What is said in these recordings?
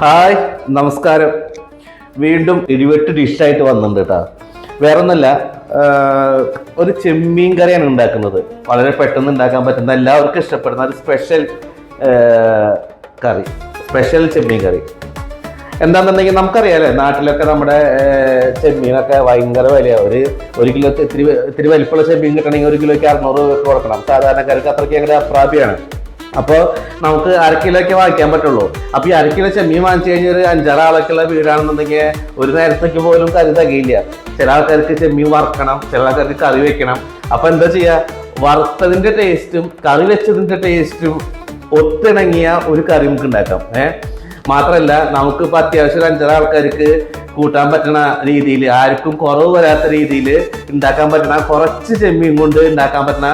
Hi, നമസ്കാരം. വീണ്ടും ഇടിവെട്ട് ഡിഷായിട്ട് വന്നിട്ടുണ്ട് കേട്ടോ. വേറെ ഒന്നല്ല, ഒരു ചെമ്മീൻ കറിയാണ് ഉണ്ടാക്കുന്നത്. വളരെ പെട്ടെന്ന് ഉണ്ടാക്കാൻ പറ്റുന്ന, എല്ലാവർക്കും ഇഷ്ടപ്പെടുന്ന ഒരു സ്പെഷ്യൽ കറി, സ്പെഷ്യൽ ചെമ്മീൻ കറി. എന്താണെന്നുണ്ടെങ്കിൽ നമുക്കറിയാലേ, നാട്ടിലൊക്കെ നമ്മുടെ ചെമ്മീനൊക്കെ ഭയങ്കര വിലയാണ്. ഒരു കിലോ ഇത്തിരി വലിപ്പമുള്ള ചെമ്മീൻ കിട്ടണമെങ്കിൽ 1 കിലോയ്ക്ക് 600 രൂപ കൊടുക്കണം. സാധാരണക്കാർക്ക് അത്രയ്ക്ക് അങ്ങനെ അപ്രാപ്യമാണ്. അപ്പോൾ നമുക്ക് 1/2 കിലോയ്ക്ക് വാങ്ങിക്കാൻ പറ്റുള്ളൂ. അപ്പോൾ ഈ 1/2 കിലോ ചെമ്മീൻ വാങ്ങിച്ചു കഴിഞ്ഞാൽ ഒരു 5-6 ആളൊക്കെയുള്ള വീടാണെന്നുണ്ടെങ്കിൽ ഒരു നേരത്തേക്ക് പോലും കറി തികയില്ല. ചില ആൾക്കാർക്ക് ചെമ്മീൻ വറുക്കണം, ചില ആൾക്കാർക്ക് കറി വെക്കണം. അപ്പോൾ എന്താ ചെയ്യുക, വറുത്തതിൻ്റെ ടേസ്റ്റും കറി വെച്ചതിൻ്റെ ടേസ്റ്റും ഒത്തിണങ്ങിയ ഒരു കറി നമുക്ക് ഉണ്ടാക്കാം. മാത്രമല്ല, നമുക്കിപ്പോൾ അത്യാവശ്യം ഒരു 5-6 ആൾക്കാർക്ക് കൂട്ടാൻ പറ്റുന്ന രീതിയിൽ, ആർക്കും കുറവ് വരാത്ത രീതിയിൽ ഉണ്ടാക്കാൻ പറ്റുന്ന, കുറച്ച് ചെമ്മീൻ കൊണ്ട് ഉണ്ടാക്കാൻ പറ്റുന്ന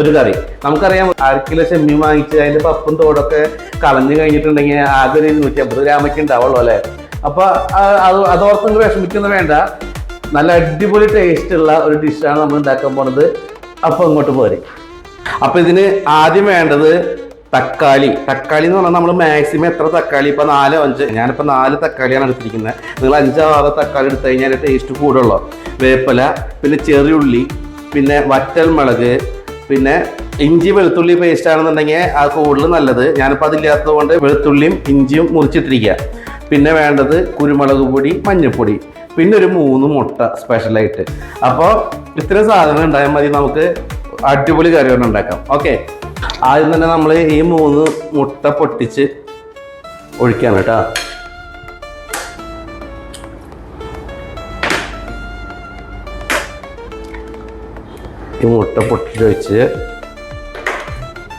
ഒരു കറി. നമുക്കറിയാം, 1/2 കിലോ ചെമ്മീൻ വാങ്ങിച്ച് അതിൻ്റെ പപ്പും തോടൊക്കെ കളഞ്ഞു കഴിഞ്ഞിട്ടുണ്ടെങ്കിൽ ആകെ ഒരു 150 ഗ്രാമൊക്കെ ഉണ്ടാവുള്ളൂ അല്ലേ. അപ്പോൾ അതോർത്ത് വിഷമിക്കുന്ന വേണ്ട, നല്ല അടിപൊളി ടേസ്റ്റുള്ള ഒരു ഡിഷാണ് നമ്മൾ ഉണ്ടാക്കാൻ പോണത്. അപ്പോൾ ഇങ്ങോട്ട് പോരെ. അപ്പോൾ ഇതിന് ആദ്യം വേണ്ടത് തക്കാളി എന്ന് പറഞ്ഞാൽ നമ്മൾ മാക്സിമം എത്ര തക്കാളി, ഇപ്പോൾ 4-5, ഞാനിപ്പോൾ 4 തക്കാളിയാണ് എടുത്തിരിക്കുന്നത്. നിങ്ങൾ 5-6 തക്കാളി എടുത്തു കഴിഞ്ഞാൽ ടേസ്റ്റ് കൂടുള്ളൂ. വേപ്പില, പിന്നെ ചെറിയുള്ളി, പിന്നെ വറ്റൽ മുളക്, പിന്നെ ഇഞ്ചി വെളുത്തുള്ളി പേസ്റ്റ് ആണെന്നുണ്ടെങ്കിൽ അത് കൂടുതൽ നല്ലത്. ഞാനിപ്പോൾ അതില്ലാത്തത് കൊണ്ട് വെളുത്തുള്ളിയും ഇഞ്ചിയും മുറിച്ചിട്ടിരിക്കുക. പിന്നെ വേണ്ടത് കുരുമുളക് പൊടി, മഞ്ഞൾപ്പൊടി, പിന്നെ ഒരു 3 മുട്ട സ്പെഷ്യലായിട്ട്. അപ്പോൾ ഇത്രയും സാധനം ഉണ്ടായാൽ മതി, നമുക്ക് അടിപൊളി കറി കൊണ്ട് ഉണ്ടാക്കാം. ഓക്കെ, ആദ്യം തന്നെ നമ്മൾ ഈ 3 മുട്ട പൊട്ടിച്ച് ഒഴിക്കുകയാണ് കേട്ടോ. ഈ മുട്ട പൊട്ടിച്ചൊഴിച്ച്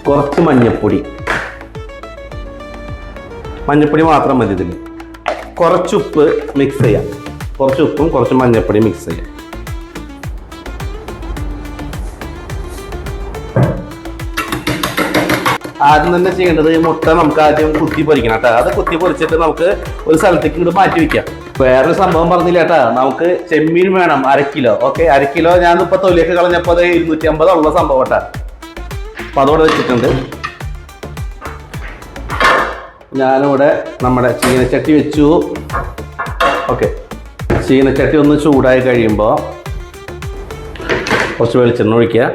കുറച്ച് മഞ്ഞൾപ്പൊടി മാത്രം മതി. ഇതിൽ കുറച്ച് ഉപ്പ് മിക്സ് ചെയ്യാം. കുറച്ച് ഉപ്പും കുറച്ച് മഞ്ഞൾപ്പൊടി മിക്സ് ചെയ്യാം. ആദ്യം തന്നെ ചെയ്യേണ്ടത്, ഈ മുട്ട നമുക്ക് ആദ്യം കുത്തി പൊരിക്കണം കേട്ടോ. അത് കുത്തി പൊരിച്ചിട്ട് നമുക്ക് ഒരു സ്ഥലത്തേക്ക് ഇങ്ങോട്ട് മാറ്റി വയ്ക്കാം. വേറൊരു സംഭവം പറഞ്ഞില്ല കേട്ടാ, നമുക്ക് ചെമ്മീൻ വേണം 1/2 കിലോ. ഓക്കെ, 1/2 കിലോ ഞാൻ ഇപ്പോൾ തൊലിയൊക്കെ കളഞ്ഞപ്പോൾ അത് 250 ഉള്ള സംഭവം കേട്ടാ. അപ്പം അതോടെ വെച്ചിട്ടുണ്ട്. ഞാനിവിടെ നമ്മുടെ ചീനച്ചട്ടി വെച്ചു. ഓക്കെ, ചീനച്ചട്ടി ഒന്ന് ചൂടായി കഴിയുമ്പോൾ കുറച്ച് വെളിച്ചെണ്ണ ഒഴിക്കുക.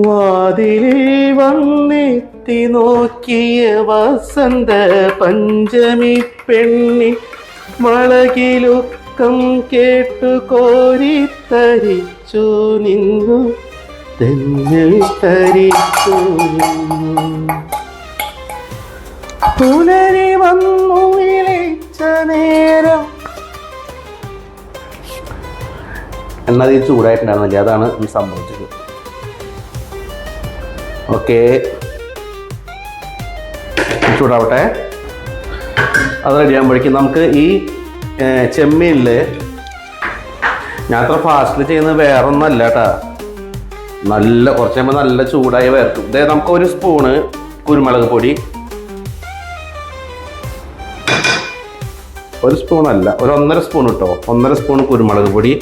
വാതിലിൽ വന്നെത്തി നോക്കിയ വസന്ത പഞ്ചമി പെണ്ണി, വളകിലുക്കം കേട്ടു കോരിത്തരിച്ചു നിന്നു, തെന്നിൽ തരിച്ചു നിന്നു. പുലരി വന്നു വിളിച്ച നേരം എന്നത് ചൂടായിട്ടുണ്ടായിരുന്നില്ല, അതാണ് സംഭവിച്ചത്. ഓക്കെ, ചൂടാവട്ടെ. അത് റെഡിയാകുമ്പോഴേക്കും നമുക്ക് ഈ ചെമ്മീനിൽ, ഞാൻ അത്ര ഫാസ്റ്റിൽ ചെയ്യുന്നത് വേറെ ഒന്നല്ല കേട്ടോ, നല്ല കുറച്ച് കഴിയുമ്പോൾ നല്ല ചൂടായി വരട്ടും. അതായത് നമുക്ക് 1 സ്പൂണ് കുരുമുളക് പൊടി, 1 സ്പൂണല്ല, ഒരു 1.5 സ്പൂൺ കേട്ടോ, 1.5 സ്പൂൺ കുരുമുളക് പൊടി,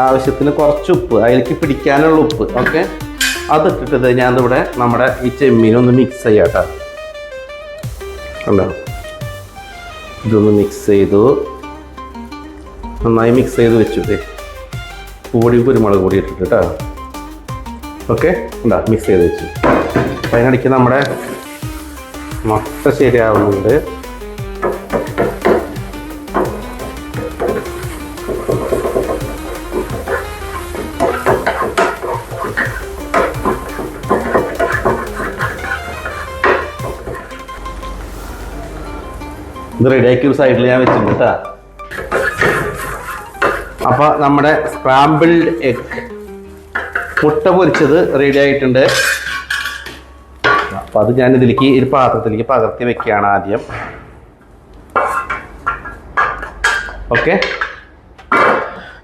ആവശ്യത്തിന് കുറച്ച് ഉപ്പ്, അതിലേക്ക് പിടിക്കാനുള്ള ഉപ്പ്. ഓക്കെ, അതിട്ടിട്ട് ഞാനിവിടെ നമ്മുടെ ഈ ചെമ്മീനൊന്ന് മിക്സ് ചെയ്യാം കേട്ടോ. കണ്ടോ, ഇതൊന്ന് മിക്സ് ചെയ്തു, നന്നായി മിക്സ് ചെയ്ത് വെച്ചു. പൊടി കുരുമുളക് പൊടി ഇട്ടിട്ട് കേട്ടോ. ഓക്കെ, ഉണ്ടാ മിക്സ് ചെയ്ത് വെച്ചു. അപ്പം അതിനിടയ്ക്ക് നമ്മുടെ മുട്ട ശരിയാവുന്നുണ്ട്. ഇത് റെഡിയാക്കി ഒരു സൈഡിൽ ഞാൻ വെച്ചിട്ടുണ്ട് കേട്ടോ. അപ്പോൾ നമ്മുടെ സ്ക്രാമ്പിൾഡ് എഗ്, മുട്ട പൊരിച്ചത് റെഡി ആയിട്ടുണ്ട്. അപ്പോൾ അത് ഞാൻ ഇതിലേക്ക് ഒരു പാത്രത്തിലേക്ക് പകർത്തി വെക്കുകയാണ് ആദ്യം. ഓക്കെ,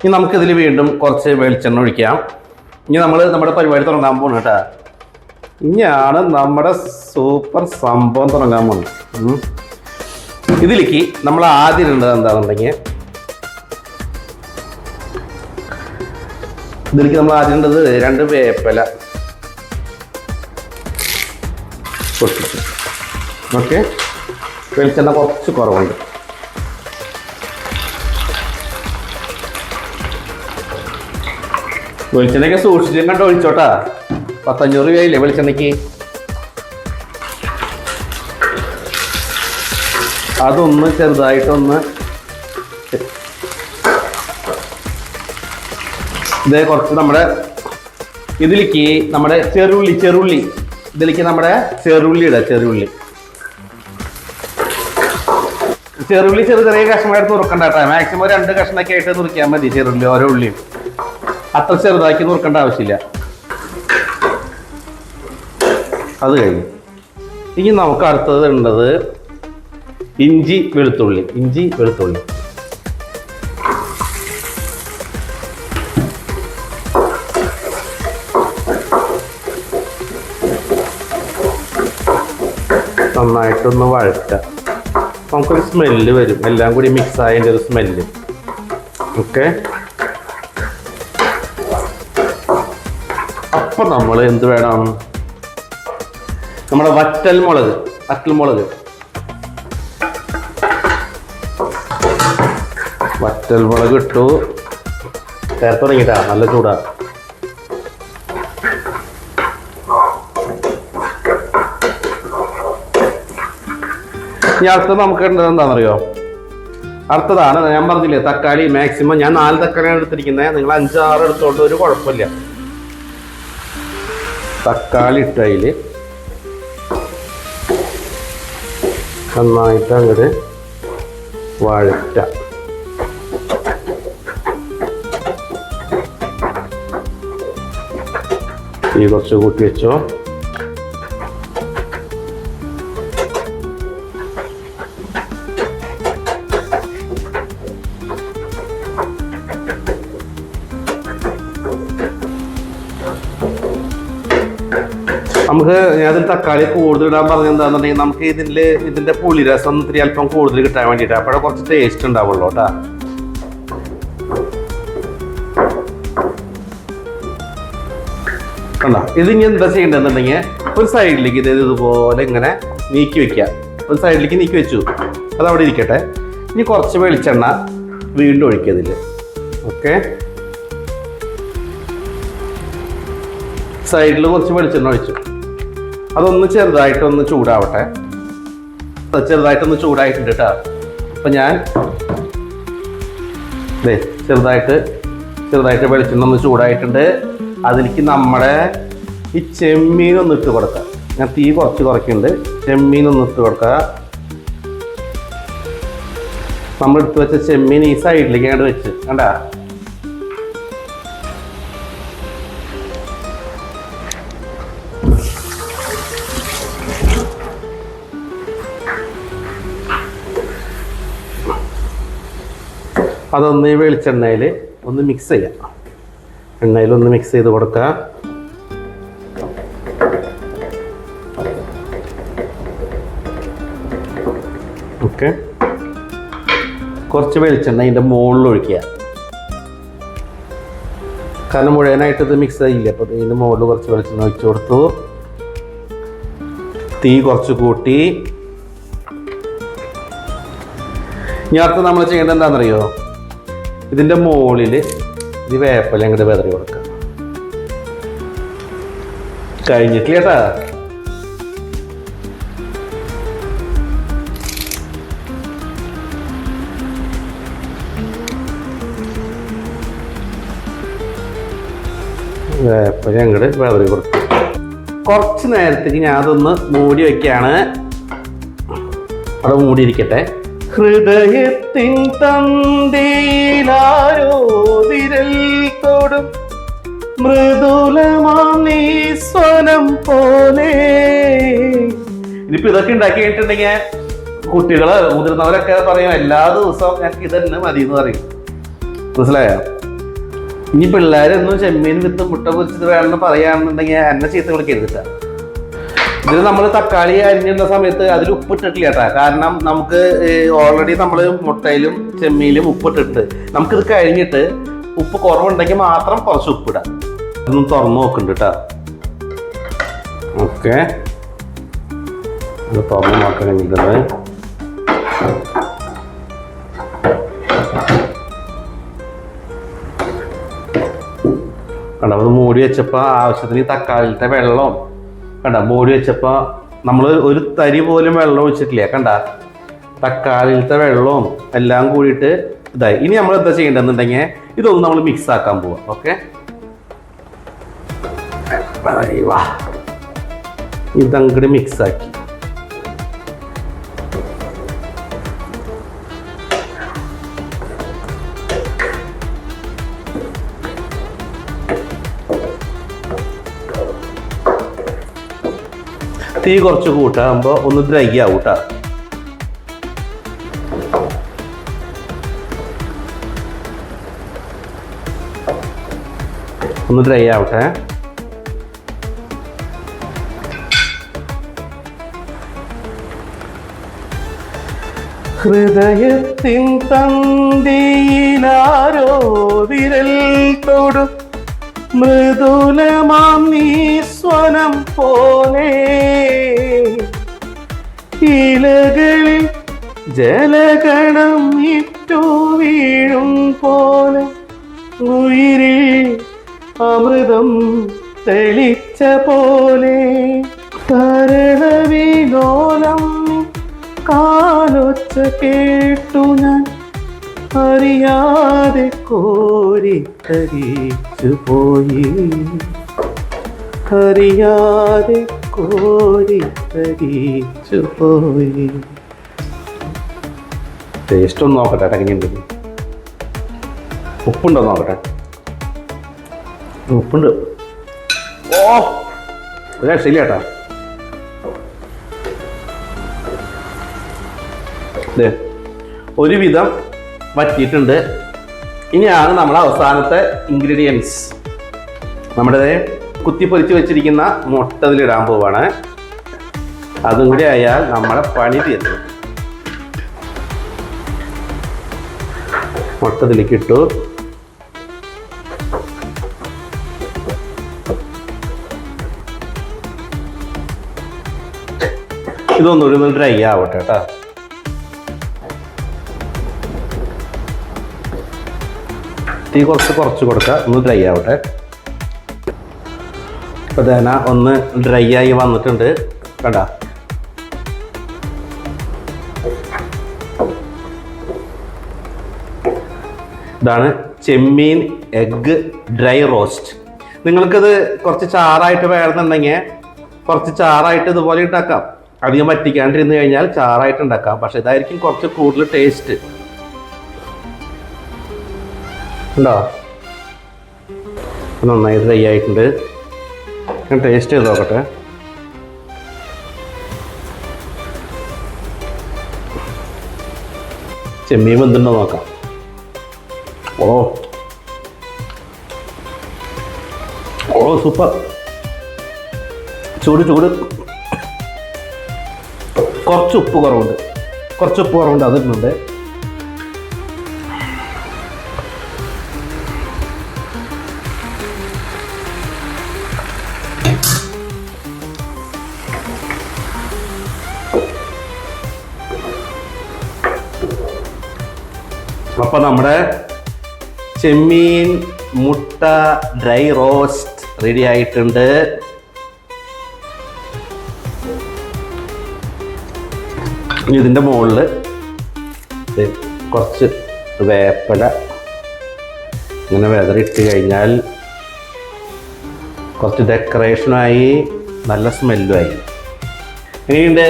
ഇനി നമുക്കിതിൽ വീണ്ടും കുറച്ച് വെളിച്ചെണ്ണ ഒഴിക്കാം. ഇനി നമ്മുടെ പരിപാടി തുടങ്ങാൻ പോകുന്നു കേട്ടോ. ഇനിയാണ് നമ്മുടെ സൂപ്പർ സംഭവം തുടങ്ങാൻ പോകുന്നത്. ഇതിലേക്ക് നമ്മൾ ആദ്യം ഇടേണ്ടത് എന്താണെന്നുണ്ടെങ്കിൽ ഇതിലേക്ക് നമ്മൾ ആദ്യം ഇടേണ്ടത് 2 വേപ്പില പൊട്ടിച്ചു. ഓക്കെ, വെളിച്ചെണ്ണ കുറച്ച് കുറവുണ്ട്. വെളിച്ചെണ്ണയൊക്കെ സൂക്ഷിച്ചും കണ്ട് ഒഴിച്ചോട്ടാ. 1,500 രൂപയില്ലേ വെളിച്ചെണ്ണയ്ക്ക്. അതൊന്ന് ചെറുതായിട്ടൊന്ന് ഇതേ കുറച്ച് നമ്മുടെ ഇതിലേക്ക് നമ്മുടെ ചെറുള്ളി ഇതിലേക്ക് നമ്മുടെ ചെറുള്ളി ഇടാം. ചെറുള്ളി ചെറിയ കഷ്ണമായിട്ട് നുറുക്കണ്ട കേട്ടോ. മാക്സിമം 2 കഷ്ണമൊക്കെ ആയിട്ട് നുറുക്കിയാൽ മതി. ചെറുള്ളി ഓരോ ഉള്ളിയും അത്ര ചെറുതാക്കി നുറുക്കേണ്ട ആവശ്യമില്ല. അത് കഴിഞ്ഞു ഇനി നമുക്ക് അടുത്തത് ഉള്ളത് ഇഞ്ചി വെളുത്തുള്ളി. നന്നായിട്ടൊന്ന് വഴറ്റുക. നമുക്കൊരു സ്മെല്ല് വരും, എല്ലാം കൂടി മിക്സ് ആയതിൻ്റെ ഒരു സ്മെല്ല്. ഓക്കെ, അപ്പം നമ്മൾ എന്ത് വേണം? നമ്മുടെ വറ്റൽമുളക് ഇട്ടു. ചേർത്ത് തുടങ്ങിട്ടാ, നല്ല ചൂടാ. ഇനി അടുത്തത് നമുക്ക് ഉണ്ടത് എന്താണെന്നറിയോ? അടുത്തതാണ് ഞാൻ പറഞ്ഞില്ലേ തക്കാളി. മാക്സിമം ഞാൻ 4 തക്കാളിയാണ് എടുത്തിരിക്കുന്നത്. നിങ്ങൾ 5-6 എടുത്തോണ്ട് ഒരു കുഴപ്പമില്ല. തക്കാളി ഇട്ടതിൽ നന്നായിട്ട് അങ്ങോട്ട് വഴറ്റ. ഈ കുറച്ച് കൂട്ടി വെച്ചോ. നമുക്ക് അതിൽ തക്കാളി കൂടുതൽ ഇടാൻ പറഞ്ഞത് എന്താണെന്നുണ്ടെങ്കിൽ നമുക്ക് ഇതിൻ്റെ പുളിരസം ഇത്തിരി അല്പം കൂടുതൽ കിട്ടാൻ വേണ്ടിയിട്ട്. അപ്പോഴേ കുറച്ച് ടേസ്റ്റ് ഉണ്ടാവുള്ളൂ കേട്ടോ. കണ്ടോ? ഇതിനി എന്താ ചെയ്യേണ്ടതെന്നുണ്ടെങ്കിൽ ഒരു സൈഡിലേക്ക് ഇതുപോലെ ഇങ്ങനെ നീക്കി വെക്കുക. ഒരു സൈഡിലേക്ക് നീക്കി വെച്ചു, അതവിടെ ഇരിക്കട്ടെ. ഇനി കുറച്ച് വെളിച്ചെണ്ണ വീണ്ടും ഒഴിക്കുക ഇതിൽ. ഓക്കെ, സൈഡിൽ കുറച്ച് വെളിച്ചെണ്ണ ഒഴിച്ചു. അതൊന്ന് ചെറുതായിട്ടൊന്ന് ചൂടാവട്ടെ. ചെറുതായിട്ടൊന്ന് ചൂടായിട്ടുണ്ട് കേട്ടോ. അപ്പം ഞാൻ ചെറുതായിട്ട് വെളിച്ചെണ്ണ ഒന്ന് ചൂടായിട്ടുണ്ട്. അതിലേക്ക് നമ്മുടെ ഈ ചെമ്മീനൊന്ന് ഇട്ട് കൊടുക്കുക. ഞാൻ തീ കുറച്ച് കുറയ്ക്കുന്നുണ്ട്. ചെമ്മീനൊന്ന് ഇട്ട് കൊടുക്കുക. നമ്മൾ എടുത്ത് വെച്ച ചെമ്മീൻ ഈ സൈഡിലേക്ക് അങ്ങോട്ട് വെച്ച് കണ്ടാ. അതൊന്ന് ഈ വെളിച്ചെണ്ണയിൽ ഒന്ന് മിക്സ് ചെയ്യാം. എണ്ണയിലൊന്ന് മിക്സ് ചെയ്ത് കൊടുക്കുക. ഓക്കെ, കുറച്ച് വെളിച്ചെണ്ണ ഇതിൻ്റെ മുകളിൽ ഒഴിക്കുക. കാരണം മുഴുവനായിട്ട് ഇത് മിക്സ് ആയില്ല. അപ്പോൾ ഇതിൻ്റെ മുകളിൽ കുറച്ച് വെളിച്ചെണ്ണ ഒഴിച്ചു കൊടുത്തു. തീ കുറച്ച് കൂട്ടി. ഇനി അടുത്ത് നമ്മൾ ചെയ്യേണ്ടത് എന്താണെന്നറിയോ? ഇതിൻ്റെ മുകളിൽ ഇത് വേപ്പില അങ്ങോട്ട് വെതറി കൊടുക്കുക. കഴിഞ്ഞിട്ടില്ല കേട്ടാ. വേപ്പില അങ്ങോട്ട് വെതറി കൊടുക്കുക. കുറച്ച് നേരത്തേക്ക് ഞാൻ അതൊന്ന് മൂടി വയ്ക്കുകയാണ്. അവിടെ മൂടിയിരിക്കട്ടെ. ഹൃദയത്തിൻ തന്തിയിലാരോ വിരൽ തൊടും മൃദുലമാം നീ സ്വനം പോലെ. ഇനിയിപ്പോൾ ഇതൊക്കെ ഉണ്ടാക്കി കഴിഞ്ഞിട്ടുണ്ടെങ്കിൽ കുട്ടികള് മുതിർന്നവരൊക്കെ പറയും എല്ലാ ദിവസവും ഞങ്ങൾക്ക് ഇതന്നെ മതി എന്ന് പറയും. മനസ്സിലായോ? ഇനി പിള്ളേരൊന്നും ചെമ്മീൻ വിത്ത് മുട്ട പൊരിച്ചത് വേണമെന്ന് പറയുകയാണെന്നുണ്ടെങ്കിൽ എന്നെ ചീത്ത വിളിക്കരുതിട്ടാ. ഇതിൽ നമ്മൾ തക്കാളി അരിഞ്ഞിടുന്ന സമയത്ത് അതിൽ ഉപ്പിട്ടിട്ടില്ല കേട്ടാ. കാരണം നമുക്ക് ഓൾറെഡി നമ്മൾ മുട്ടയിലും ചെമ്മീനിലും ഉപ്പിട്ടിട്ട് നമുക്കിത് കഴിഞ്ഞിട്ട് ഉപ്പ് കുറവുണ്ടെങ്കിൽ മാത്രം കുറച്ച് ഉപ്പിടാം. അതൊന്ന് തുറന്ന് നോക്കുന്നുണ്ട് കേട്ടോ. ഓക്കെ, അത് തുറന്ന് നോക്കണമെങ്കിൽ കണ്ട, അത് മൂടി വെച്ചപ്പോൾ ആവശ്യത്തിന് തക്കാളിയിലത്തെ വെള്ളം കണ്ട, മൂടി വെച്ചപ്പോൾ നമ്മൾ ഒരു തരി പോലും വെള്ളം ഒഴിച്ചിട്ടില്ല. കണ്ട, തക്കാളിയിലത്തെ വെള്ളവും എല്ലാം കൂടിയിട്ട് ഇതായി. ഇനി നമ്മൾ എന്താ ചെയ്യേണ്ടതെന്നുണ്ടെങ്കിൽ ഇതൊന്നും നമ്മൾ മിക്സ് ആക്കാൻ പോവാം. ഓക്കെ, ഇതങ്ങോട്ട് മിക്സ് ആക്കി തീ കുറച്ച് കൂട്ടാകുമ്പോൾ ഒന്ന് ഡ്രൈ ആവും കേട്ടോ. ഒന്ന് ഡ്രൈ ആവട്ടെ. ഹൃദയത്തിൻ തന്തിയിലാരോ വിരൽ തൊടും മൃദുലമാം നീ സ്വനം പോലെ, ഇലകളിൽ ജലഗണം ഇറ്റു വീഴും പോലെ, ഉയിരിൽ അമൃതം തെളിച്ച പോലെ, തരളവിലോലം കാലൊച്ച കേട്ടു ഞാൻ അറിയാതെ കോരിത്തരിച്ചു പോയി, അറിയാതെ കോരിത്തരിച്ചു പോയി. ടേസ്റ്റ് ഒന്ന് നോക്കട്ടെ എങ്ങനെയുണ്ട്. ഉപ്പുണ്ടോ നോക്കട്ടെ. ഉപ്പുണ്ട്. ഓ, ഒരു രക്ഷയില്ല കേട്ടോ. ഒരുവിധം വറ്റിയിട്ടുണ്ട്. ഇനിയാണ് നമ്മുടെ അവസാനത്തെ ഇൻഗ്രീഡിയൻസ്. നമ്മുടെ കുത്തിപ്പൊരിച്ച് വെച്ചിരിക്കുന്ന മുട്ട ഇതിലിടാൻ പോവാണ്. അതും കൂടി ആയാൽ നമ്മുടെ പണി തീർന്നു. മുട്ട ഇതിലേക്ക് ഇട്ടു. ഇതൊന്നുകൂടി ഒന്ന് ഡ്രൈ ആവട്ടെ കേട്ടോ. തീ കുറച്ച് കൊടുക്കുക, ഒന്ന് ഡ്രൈ ആവട്ടെ. അപ്പോൾ തേന ഒന്ന് ഡ്രൈ ആയി വന്നിട്ടുണ്ട് കണ്ട. ഇതാണ് ചെമ്മീൻ എഗ്ഗ് ഡ്രൈ റോസ്റ്റ്. നിങ്ങൾക്കിത് കുറച്ച് ചാറായിട്ട് വേണമെന്നുണ്ടെങ്കിൽ കുറച്ച് ചാറായിട്ട് ഇതുപോലെ ഉണ്ടാക്കാം. അധികം വറ്റിക്കാണ്ടിരുന്ന് കഴിഞ്ഞാൽ ചാറായിട്ട് ഉണ്ടാക്കാം. പക്ഷെ ഇതായിരിക്കും കുറച്ച് കൂടുതൽ ടേസ്റ്റ്. ഉണ്ടോ? നന്നായി ഡ്രൈ ആയിട്ടുണ്ട്. ഞാൻ ടേസ്റ്റ് ചെയ്ത് നോക്കട്ടെ. ചെമ്മീൻ വെന്തുണ്ടോ നോക്കാം. ഓ ഓ സൂപ്പർ. ചൂട് കുറച്ച് ഉപ്പ് കുറവുണ്ട് അതിട്ടുണ്ട്. അപ്പോൾ നമ്മുടെ ചെമ്മീൻ മുട്ട ഡ്രൈ റോസ്റ്റ് റെഡി ആയിട്ടുണ്ട്. ഇതിൻ്റെ മുകളിൽ കുറച്ച് വേപ്പില ഇങ്ങനെ വെതറിട്ട് കഴിഞ്ഞാൽ കുറച്ച് ഡെക്കറേഷനായി, നല്ല സ്മെല്ലുമായി. എങ്ങനെയുണ്ട്?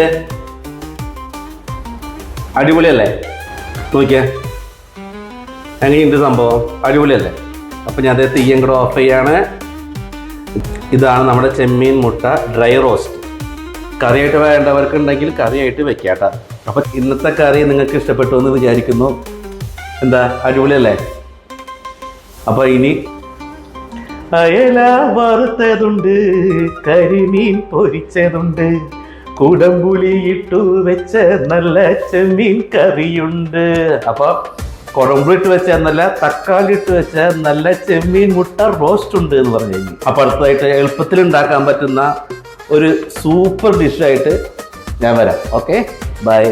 അടിപൊളിയല്ലേ? നോക്കിയേ എങ്ങനെയുണ്ട് സംഭവം? അടിപൊളിയല്ലേ? അപ്പം ഞാൻ അത് തീയും കൂടെ ഓഫ് ചെയ്യാണ്. ഇതാണ് നമ്മുടെ ചെമ്മീൻ മുട്ട ഡ്രൈ റോസ്റ്റ്. കറിയായിട്ട് വേണ്ടവർക്കുണ്ടെങ്കിൽ കറിയായിട്ട് വെക്കാട്ടോ. അപ്പം ഇന്നത്തെ കറി നിങ്ങൾക്ക് ഇഷ്ടപ്പെട്ടു എന്ന് വിചാരിക്കുന്നു. എന്താ അടിപൊളിയല്ലേ? അപ്പോൾ ഇനി അയല വറുത്തതുണ്ട്, കരിമീൻ പൊരിച്ചതുണ്ട്, കുടംപുളി ഇട്ടു വെച്ച നല്ല ചെമ്മീൻ കറിയുണ്ട്. അപ്പോൾ കുഴമ്പ് ഇട്ട് വെച്ച നല്ല തക്കാളി ഇട്ട് വെച്ച നല്ല ചെമ്മീൻ മുട്ട റോസ്റ്റ് ഉണ്ട് എന്ന് പറഞ്ഞു കഴിഞ്ഞു. അപ്പോൾ അടുത്തതായിട്ട് എളുപ്പത്തിൽ ഉണ്ടാക്കാൻ പറ്റുന്ന ഒരു സൂപ്പർ ഡിഷായിട്ട് ഞാൻ വരാം. Okay, by.